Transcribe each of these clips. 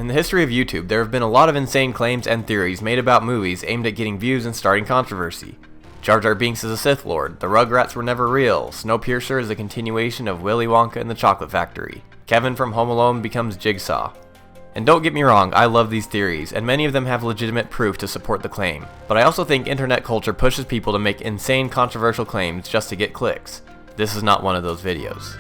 In the history of YouTube, there have been a lot of insane claims and theories made about movies aimed at getting views and starting controversy. Jar Jar Binks is a Sith Lord, the Rugrats were never real, Snowpiercer is a continuation of Willy Wonka and the Chocolate Factory, Kevin from Home Alone becomes Jigsaw. And don't get me wrong, I love these theories, and many of them have legitimate proof to support the claim, but I also think internet culture pushes people to make insane controversial claims just to get clicks. This is not one of those videos.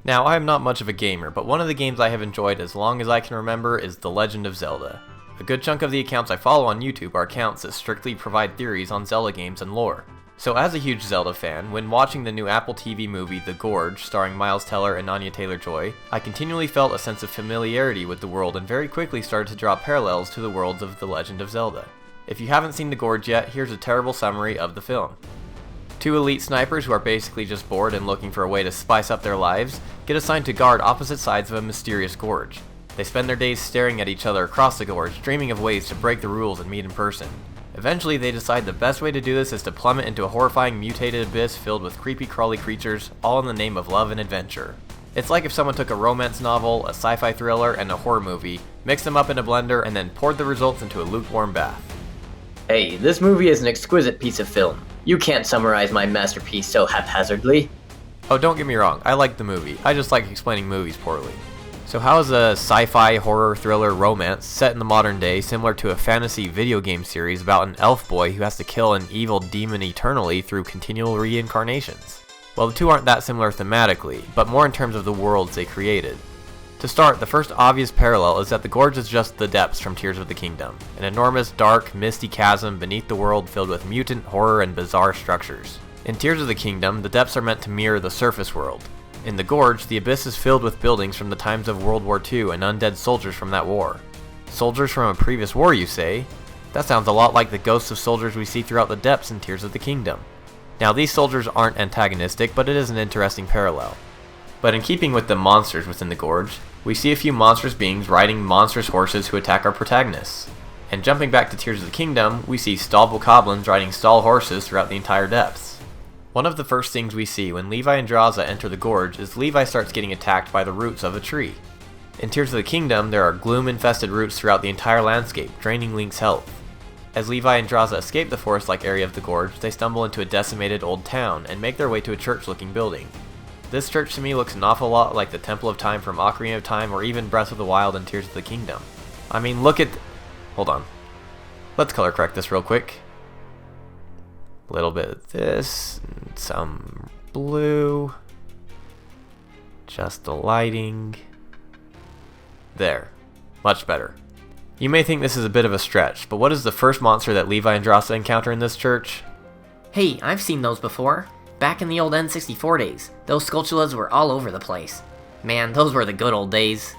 Now, I am not much of a gamer, but one of the games I have enjoyed as long as I can remember is The Legend of Zelda. A good chunk of the accounts I follow on YouTube are accounts that strictly provide theories on Zelda games and lore. So as a huge Zelda fan, when watching the new Apple TV movie The Gorge, starring Miles Teller and Anya Taylor-Joy, I continually felt a sense of familiarity with the world and very quickly started to draw parallels to the worlds of The Legend of Zelda. If you haven't seen The Gorge yet, here's a terrible summary of the film. Two elite snipers who are basically just bored and looking for a way to spice up their lives get assigned to guard opposite sides of a mysterious gorge. They spend their days staring at each other across the gorge, dreaming of ways to break the rules and meet in person. Eventually, they decide the best way to do this is to plummet into a horrifying mutated abyss filled with creepy crawly creatures, all in the name of love and adventure. It's like if someone took a romance novel, a sci-fi thriller, and a horror movie, mixed them up in a blender, and then poured the results into a lukewarm bath. Hey, this movie is an exquisite piece of film. You can't summarize my masterpiece so haphazardly. Oh, don't get me wrong, I like the movie. I just like explaining movies poorly. So how is a sci-fi, horror, thriller, romance set in the modern day similar to a fantasy video game series about an elf boy who has to kill an evil demon eternally through continual reincarnations? Well, the two aren't that similar thematically, but more in terms of the worlds they created. To start, the first obvious parallel is that the Gorge is just the depths from Tears of the Kingdom, an enormous, dark, misty chasm beneath the world filled with mutant, horror, and bizarre structures. In Tears of the Kingdom, the depths are meant to mirror the surface world. In the Gorge, the abyss is filled with buildings from the times of World War II and undead soldiers from that war. Soldiers from a previous war, you say? That sounds a lot like the ghosts of soldiers we see throughout the depths in Tears of the Kingdom. Now, these soldiers aren't antagonistic, but it is an interesting parallel. But in keeping with the monsters within the Gorge, we see a few monstrous beings riding monstrous horses who attack our protagonists. And jumping back to Tears of the Kingdom, we see stall bokoblins riding stall horses throughout the entire depths. One of the first things we see when Levi and Draza enter the Gorge is Levi starts getting attacked by the roots of a tree. In Tears of the Kingdom, there are gloom-infested roots throughout the entire landscape, draining Link's health. As Levi and Draza escape the forest-like area of the Gorge, they stumble into a decimated old town and make their way to a church-looking building. This church to me looks an awful lot like the Temple of Time from Ocarina of Time or even Breath of the Wild and Tears of the Kingdom. I mean, look at... Hold on. Let's color correct this real quick. A little bit of this, and some blue. Just the lighting. There. Much better. You may think this is a bit of a stretch, but what is the first monster that Levi and Draza encounter in this church? Hey, I've seen those before. Back in the old N64 days, those Skulltulas were all over the place. Man, those were the good old days.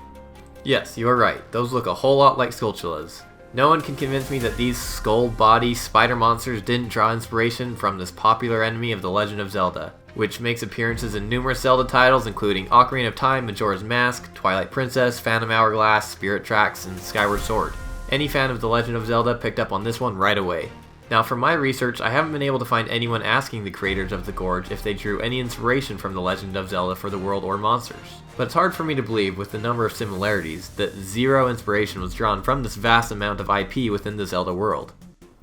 Yes, you are right. Those look a whole lot like Skulltulas. No one can convince me that these skull-body spider monsters didn't draw inspiration from this popular enemy of The Legend of Zelda, which makes appearances in numerous Zelda titles including Ocarina of Time, Majora's Mask, Twilight Princess, Phantom Hourglass, Spirit Tracks, and Skyward Sword. Any fan of The Legend of Zelda picked up on this one right away. Now, from my research, I haven't been able to find anyone asking the creators of the Gorge if they drew any inspiration from The Legend of Zelda for the world or monsters. But it's hard for me to believe, with the number of similarities, that zero inspiration was drawn from this vast amount of IP within the Zelda world.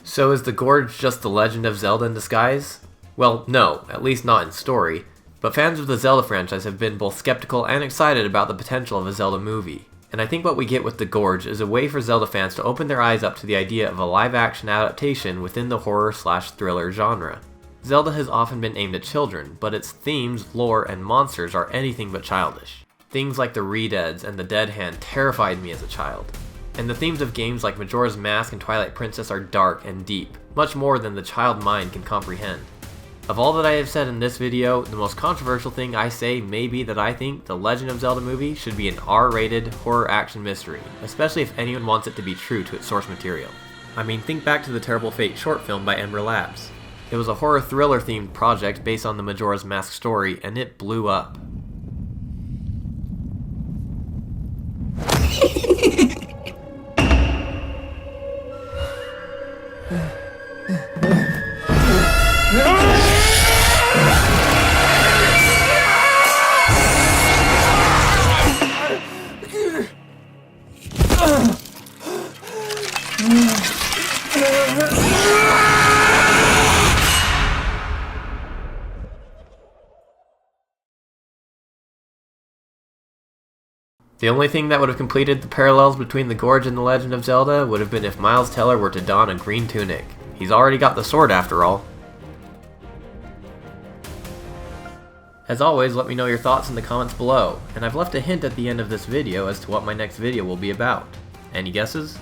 So is the Gorge just The Legend of Zelda in disguise? Well, no, at least not in story, but fans of the Zelda franchise have been both skeptical and excited about the potential of a Zelda movie. And I think what we get with The Gorge is a way for Zelda fans to open their eyes up to the idea of a live-action adaptation within the horror/thriller genre. Zelda has often been aimed at children, but its themes, lore, and monsters are anything but childish. Things like the Redeads and the Dead Hand terrified me as a child. And the themes of games like Majora's Mask and Twilight Princess are dark and deep, much more than the child mind can comprehend. Of all that I have said in this video, the most controversial thing I say may be that I think the Legend of Zelda movie should be an R-rated horror action mystery, especially if anyone wants it to be true to its source material. I mean, think back to the Terrible Fate short film by Ember Labs. It was a horror thriller themed project based on the Majora's Mask story, and it blew up. The only thing that would have completed the parallels between the Gorge and the Legend of Zelda would have been if Miles Teller were to don a green tunic. He's already got the sword after all. As always, let me know your thoughts in the comments below, and I've left a hint at the end of this video as to what my next video will be about. Any guesses?